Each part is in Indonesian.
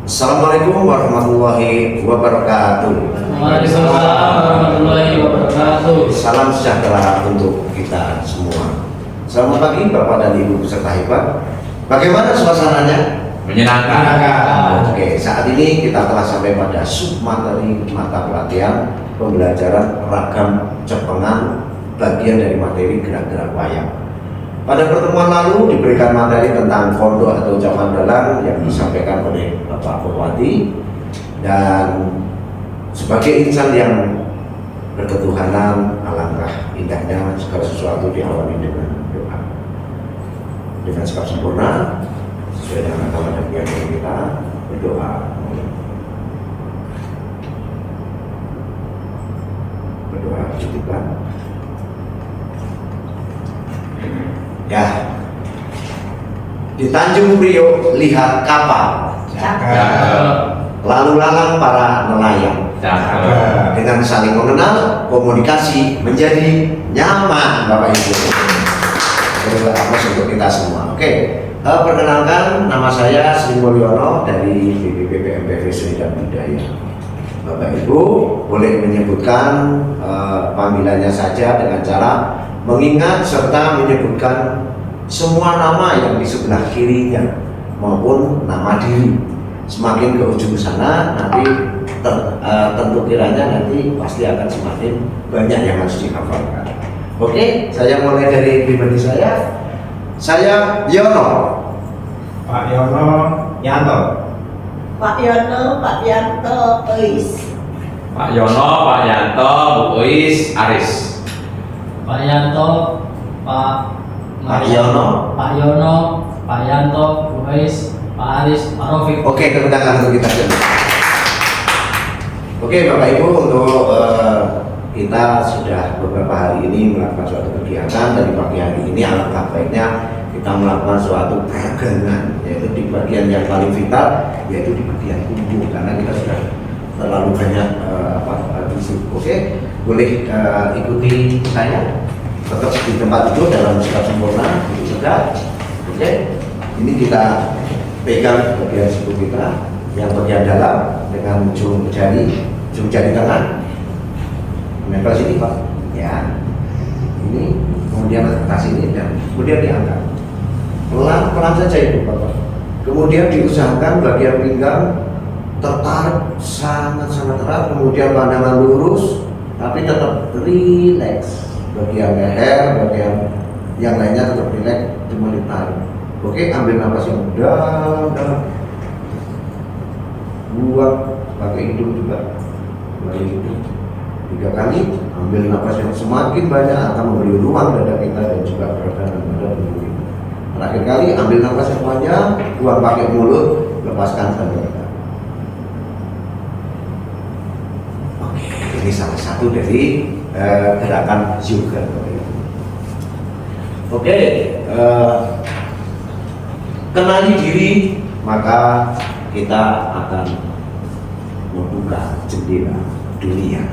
Assalamualaikum warahmatullahi wabarakatuh. Waalaikumsalam warahmatullahi wabarakatuh. Salam sejahtera untuk kita semua. Selamat pagi Bapak dan Ibu peserta hebat. Bagaimana suasananya? Menyenangkan. Oke, saat ini kita telah sampai pada submateri mata pelatihan pembelajaran ragam cepengan bagian dari materi gerak-gerak wayang. Pada pertemuan lalu diberikan materi tentang kondo atau ucapan dalang yang disampaikan oleh Bapak Purwati, dan sebagai insan yang berketuhanan, alangkah indahnya segala sesuatu diawali dengan doa. Dengan sikap sempurna sesuai dengan agama dan keyakinan kita, berdoa. Berdoa cukupkan. Ya, di Tanjung Priok lihat kapal, lalu lalang para nelayan. Dengan saling mengenal, komunikasi menjadi nyaman, Bapak Ibu. Aplaus untuk kita semua. Oke, perkenalkan, nama saya Sri Mulyono dari BPP PMPV Seni dan Budaya. Bapak Ibu boleh menyebutkan panggilannya saja dengan cara mengingat serta menyebutkan semua nama yang di sebelah kirinya maupun nama diri. Semakin ke ujung sana nanti tentu kiranya nanti pasti akan semakin banyak yang harus dihafalkan. Oke, saya mulai dari pribadi saya. Saya Yono. Pak Yono Yanto. Pak Yono, Pak Yanto, Ois. Pak Yono, Pak Yanto, Bu Ois, Aris. Pak Yanto, Pak Yono, Pak Yono, Pak Yanto, Bu Ais, Pak Aris, Pak Rofik. Oke, tepuk tangan untuk kita semua. Oke, Bapak Ibu, untuk kita sudah beberapa hari ini melakukan suatu kegiatan. Dari pagi hari ini alangkah baiknya kita melakukan suatu peragangan, yaitu di bagian yang paling vital, yaitu di bagian tubuh, karena kita sudah terlalu banyak busuk. Oke, boleh ikuti saya, tetap di tempat itu dalam sikap sempurna, itu tegak. Oke, ini kita pegang bagian siku kita yang bagian dalam dengan ujung jari tengah menempel sini, Pak. Ya, ini kemudian atas ini dan kemudian diangkat pelan-pelan saja itu, Bapak. Kemudian diusahakan bagian pinggang tertarik sangat-sangat erat, kemudian pandangan lurus tapi tetap rileks. Bagian leher, bagian yang lainnya tetap rileks, cuma ditarik. Oke, ambil nafas yang dalam, buang pakai hidung juga, melalui hidung 3 kali. Ambil nafas yang semakin banyak akan memberi ruang dada kita dan juga peradangan dada tubuh. Terakhir kali ambil nafas yang panjang, buang pakai mulut, lepaskan dada kita. Oke, ini salah satu dari gerakan yoga. Oke, kenali diri, maka kita akan membuka jendela dunia.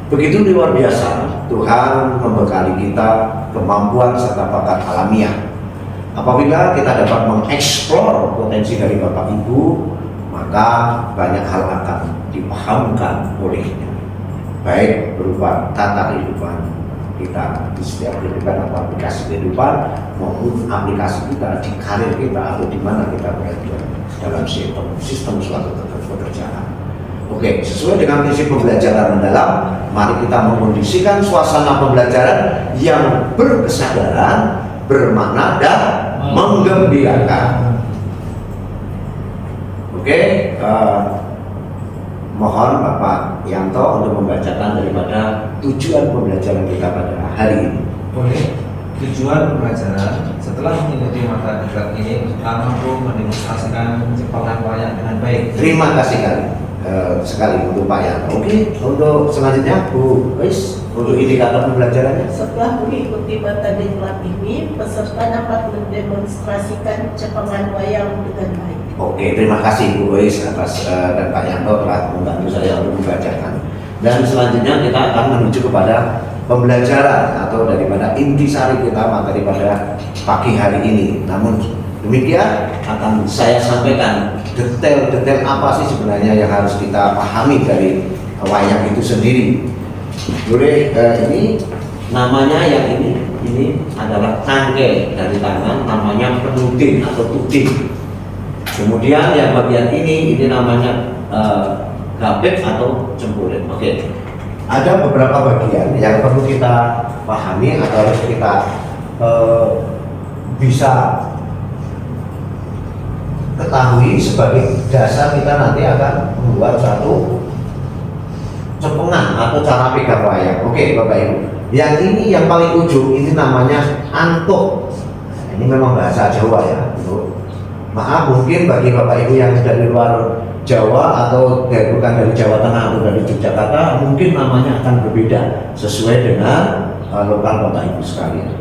Begitu luar biasa Tuhan membekali kita kemampuan serta bakat alamiah. Apabila kita dapat mengeksplor potensi dari Bapak Ibu, maka banyak hal akan dipahamkan olehnya, baik berupa tata kehidupan kita di setiap kehidupan atau aplikasi kehidupan, maupun aplikasi kita di karir kita atau di mana kita berada dalam sistem suatu pekerjaan. Oke, sesuai dengan prinsip pembelajaran mendalam, mari kita mengkondisikan suasana pembelajaran yang berkesadaran, bermakna dan menggembirakan. Oke, mohon Bapak Yanto untuk membacakan daripada tujuan pembelajaran kita pada hari ini. Boleh. Tujuan pembelajaran setelah mengikuti mata gerak ini kita mampu mendemonstrasikan cepengan wayang dengan baik. Terima kasih sekali untuk Pak Yanto. Oke, untuk selanjutnya Bu Ois, untuk indikator pembelajarannya. Setelah mengikuti mata diklat ini, peserta dapat mendemonstrasikan cepengan wayang dengan baik. Oke, terima kasih Bu Ois atas dan Pak Yanto telah membantu saya untuk membacakan. Dan selanjutnya kita akan menuju kepada pembelajaran atau daripada intisari kita materi pada pagi hari ini. Namun demikian akan saya sampaikan detail-detail apa sih sebenarnya yang harus kita pahami dari wayang itu sendiri. Boleh ini namanya yang ini adalah tangkai dari tangan, namanya penuding atau tuding. Kemudian yang bagian ini namanya gapit atau cempulit. Oke. Ada beberapa bagian yang perlu kita pahami atau harus kita bisa ketahui sebagai dasar kita nanti akan membuat satu cepengan atau cara pegang wayang. Oke, Bapak Ibu. Yang ini yang paling ujung ini namanya antuk. Ini memang bahasa Jawa ya. Maaf mungkin bagi Bapak Ibu yang dari luar Jawa atau bukan dari Jawa Tengah atau dari Yogyakarta, mungkin namanya akan berbeda sesuai dengan lokal Bapak Ibu sekalian.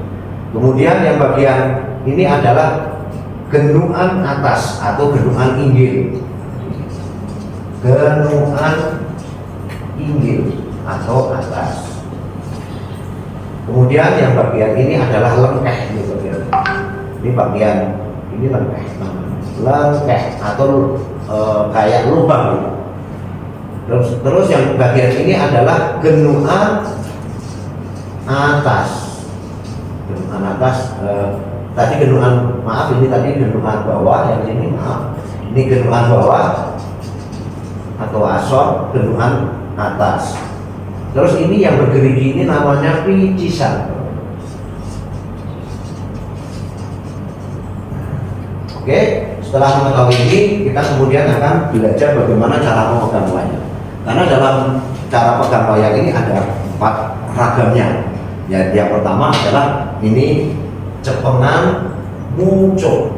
Kemudian yang bagian ini adalah gendungan atas atau gendungan inggil. Gendungan inggil atau atas. Kemudian yang bagian ini adalah lengkeh ini bagian ini lengkeh atau kayak lubang. Terus yang bagian ini adalah gendungan atas. Gendungan atas tadi gendungan maaf ini tadi gendungan bawah, yang ini maaf ini gendungan bawah atau asor, gendungan atas. Terus ini yang bergerigi ini namanya picisan. Oke, setelah mengetahui ini kita kemudian akan belajar bagaimana cara memegang wayang. Karena dalam cara pegang wayang ini ada 4 ragamnya. Ya, yang pertama adalah ini cepengan muncul.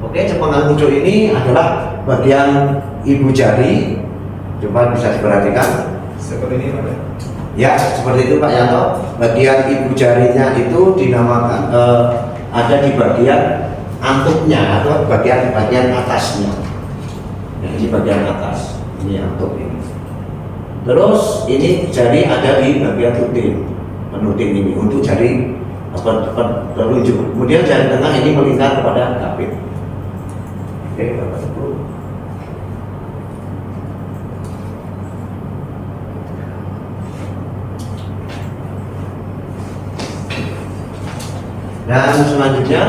Oke, cepengan muncul ini adalah bagian ibu jari. Coba bisa diperhatikan. Seperti ini Pak. Ya, seperti itu Pak Yanto. Bagian ibu jarinya itu dinamakan ada di bagian antuknya atau bagian atasnya. Nah, ini bagian atas. Ini antuk ini. Terus ini jari ada di bagian penuding ini untuk jari telunjuk. Kemudian jari tengah ini melingkar kepada gapit. Oke, Bapak Ibu. Dan selanjutnya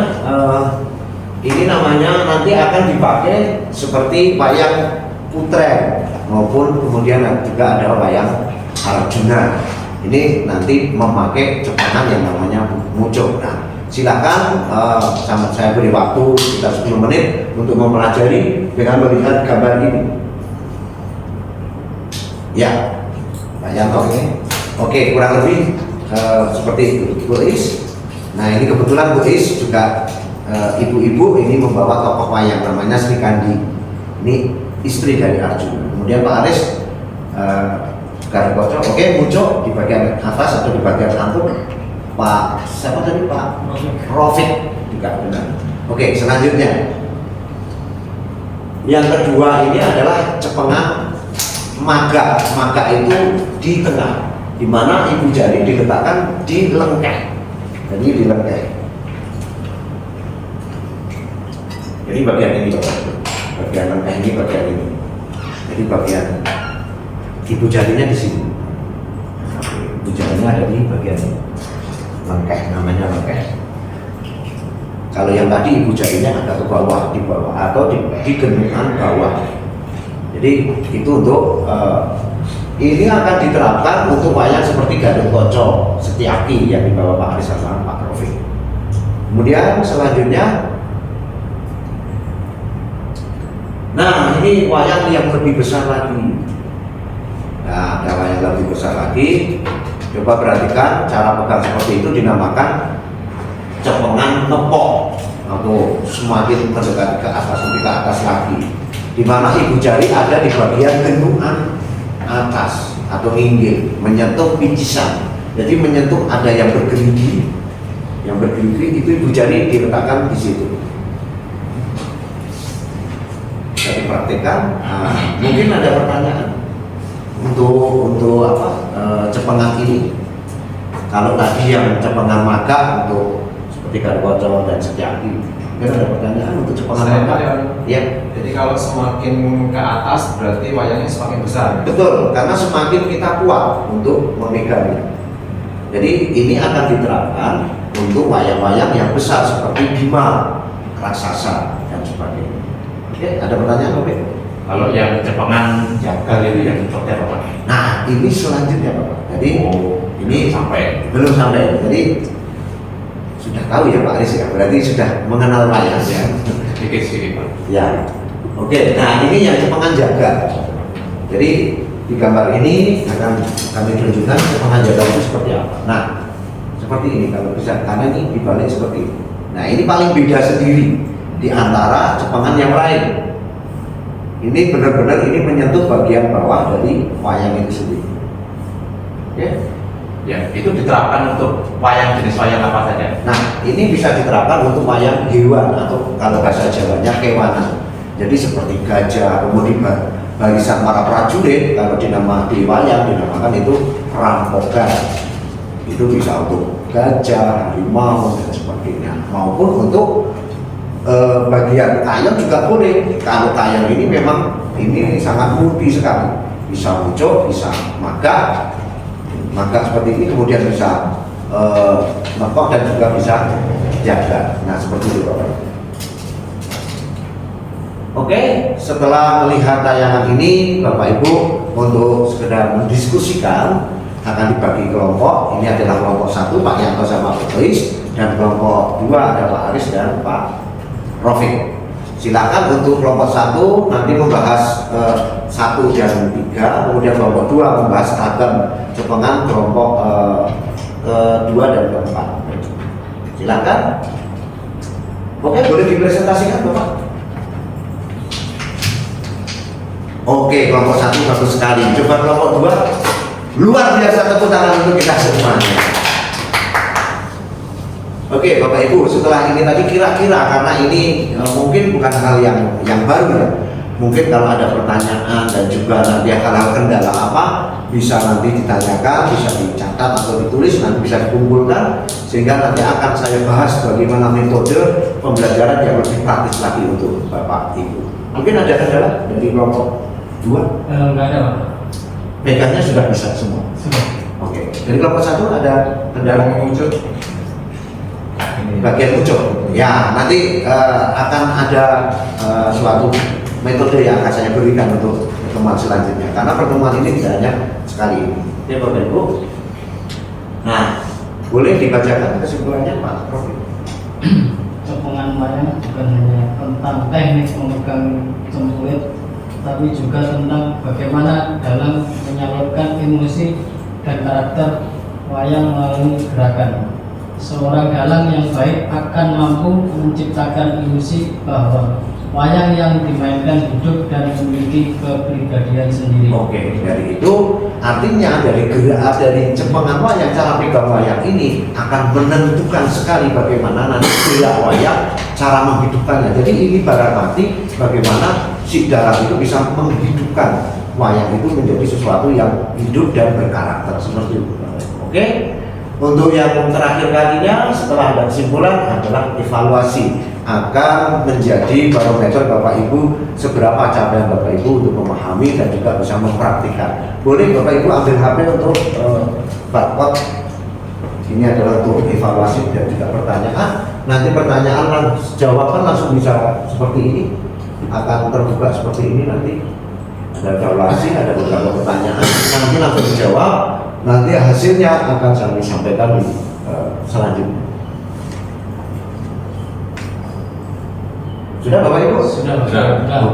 ini namanya nanti akan dipakai seperti wayang putreng maupun kemudian juga ada wayang Arjuna. Ini nanti memakai cepengan yang namanya muncul. Nah, silakan saya beri waktu sekitar 10 menit untuk mempelajari dengan melihat gambar ini. Ya, Pak Yanto ini. Oke, kurang lebih seperti itu, Bu Is. Nah, ini kebetulan Bu Is juga ibu-ibu ini membawa tokoh wayang namanya Sri Kandi. Ini istri dari Arjuna. Kemudian Pak Aris Gargoco, oke, muncul di bagian atas atau di bagian antuk. Pak siapa tadi Pak Rofik juga benar. Oke, selanjutnya yang kedua ini adalah cepengan maga. Maga itu di tengah, di mana ibu jari diletakkan di lengkeh. Jadi di lengkeh. Jadi bagian ini bagian lengkeh ini bagian ini. Jadi bagian ibu jarinya di sini. Ibu jarinya ada di bagian ini. Lengkeh, namanya lengkeh. Kalau yang tadi ibu jarinya ada ke bawah, di bawah atau di gendungan bawah. Jadi itu untuk ini akan diterapkan untuk wayang seperti Gadot Kaca Setyaki yang dibawa Pak Aris sama Pak Rofik. Kemudian selanjutnya, nah ini wayang yang lebih besar lagi. Nah, ada wayang lebih besar lagi. Coba perhatikan cara pegang seperti itu dinamakan cepengan nepok atau semakin mendekat ke atas lebih ke atas lagi. Di mana ibu jari ada di bagian gendungan atas atau inggil menyentuh picisan. Jadi menyentuh ada yang bergerigi. Yang bergerigi itu ibu jari diletakkan di situ. Bisa dipraktikkan. Mungkin ada pertanyaan. untuk apa cepengan ini. Kalau tadi yang cepengan maga untuk seperti Garwoco dan Setyaki, mungkin ada pertanyaan untuk cepengan Saya maga? Pak, ya. Ya, Jadi kalau semakin ke atas berarti wayangnya semakin besar. betul. Karena semakin kita kuat untuk memegangnya. Jadi ini akan diterapkan untuk wayang-wayang yang besar seperti Bima, raksasa dan sebagainya. Oke, ada pertanyaan Bapak? Kalau yang cepengan jagal itu yang cocoknya apa? Nah, ini selanjutnya Bapak. Jadi ini sampai belum sampai. Jadi sudah tahu ya Pak Aris ya. Berarti sudah mengenal wayang ya. sedikit Pak. Ya. Oke. Nah, ini yang cepengan jagal. Jadi di gambar ini akan kami tunjukkan cepengan jagal itu seperti apa. Nah, seperti ini kalau bisa, karena ini dibalik seperti ini. Nah, ini paling beda sendiri di antara cepengan yang lain. Ini benar-benar ini menyentuh bagian bawah dari wayang itu sendiri. Ya. Ya, itu diterapkan untuk wayang jenis wayang apa saja? Nah, ini bisa diterapkan untuk wayang hewan atau kalau bahasa Jawanya kewanan. Jadi seperti gajah, kemudian barisan para prajurit, kalau di wayang dinamakan itu rampokan. Itu bisa untuk gajah, harimau dan sebagainya. Maupun untuk bagian kayang juga boleh. Kalau kayang ini memang ini sangat multi sekali. Bisa ucok, bisa maga seperti ini, kemudian bisa nekok dan juga bisa jaga. Nah seperti itu Bapak. Oke, setelah melihat tayangan ini Bapak Ibu untuk sekedar mendiskusikan akan dibagi kelompok. Ini adalah kelompok 1 Pak Yanto sama Pak Bois, dan kelompok 2 ada Pak Aris dan Pak Rofik. Silakan untuk kelompok 1 nanti membahas 1 dan 3, kemudian kelompok 2 membahas ragam cepengan kelompok kedua dan keempat. Silakan. Oke, boleh dipresentasikan Bapak. Oke, kelompok 1 bagus sekali. Coba kelompok 2, luar biasa, tepuk tangan untuk kita semuanya. Oke Bapak Ibu, setelah ini tadi kira-kira karena ini mungkin bukan hal yang baru ya. Mungkin kalau ada pertanyaan dan juga nanti hal-hal kendala apa bisa nanti ditanyakan, bisa dicatat atau ditulis, nanti bisa dikumpulkan sehingga nanti akan saya bahas bagaimana metode pembelajaran yang lebih praktis lagi untuk Bapak Ibu. Mungkin ada kendala dari kelompok 2? Enggak ada Pak. Pegangnya sudah bisa semua. Sudah. Oke. Dari kelompok 1 ada kendala? Wujud Bagian ucap. Ya, nanti akan ada suatu metode yang akan saya berikan untuk pertemuan selanjutnya. Karena pertemuan ini tidak hanya sekali ini. Ya Bapak Ibu. Nah, boleh dibacakan kesimpulannya Pak Prof. Cepengan wayang bukan hanya tentang teknik memegang cempulit, tapi juga tentang bagaimana dalam menyalurkan emosi dan karakter wayang melalui gerakan. Seorang dalang yang baik akan mampu menciptakan ilusi bahwa wayang yang dimainkan hidup dan memiliki kepribadian sendiri. Oke, dari itu artinya dari gerak dari cepengan wayang, cara pegang wayang ini akan menentukan sekali bagaimana nanti gerak wayang, cara menghidupkannya. Jadi ini berarti bagaimana si dalang itu bisa menghidupkan wayang itu menjadi sesuatu yang hidup dan berkarakter seperti itu. Oke. Untuk yang terakhir kalinya setelah ada kesimpulan adalah evaluasi, akan menjadi barometer Bapak Ibu seberapa capaian Bapak Ibu untuk memahami dan juga bisa mempraktikkan. Boleh Bapak Ibu ambil HP untuk barcode. Ini adalah untuk evaluasi dan juga pertanyaan. Nanti pertanyaan jawaban langsung bisa seperti ini, akan terbuka seperti ini nanti. Ada evaluasi, ada beberapa pertanyaan, nanti langsung dijawab. Nanti hasilnya akan kami sampaikan di selanjutnya. Sudah Bapak Ibu? Sudah.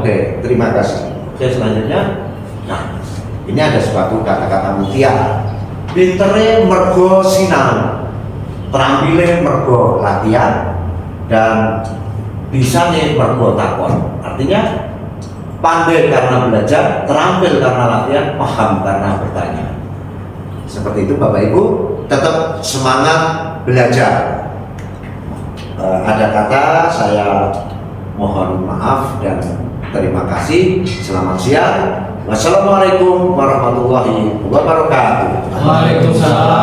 Oke, terima kasih. Oke, selanjutnya. Nah, ini ada suatu kata-kata mutiara. Pintere mergo sinau, terampile mergo latihan, dan bisane mergo takon. Artinya pandai karena belajar, terampil karena latihan, paham karena bertanya. Seperti itu Bapak Ibu, tetap semangat belajar. Ada kata saya mohon maaf dan terima kasih. Selamat siang. Wassalamualaikum warahmatullahi wabarakatuh. Waalaikumsalam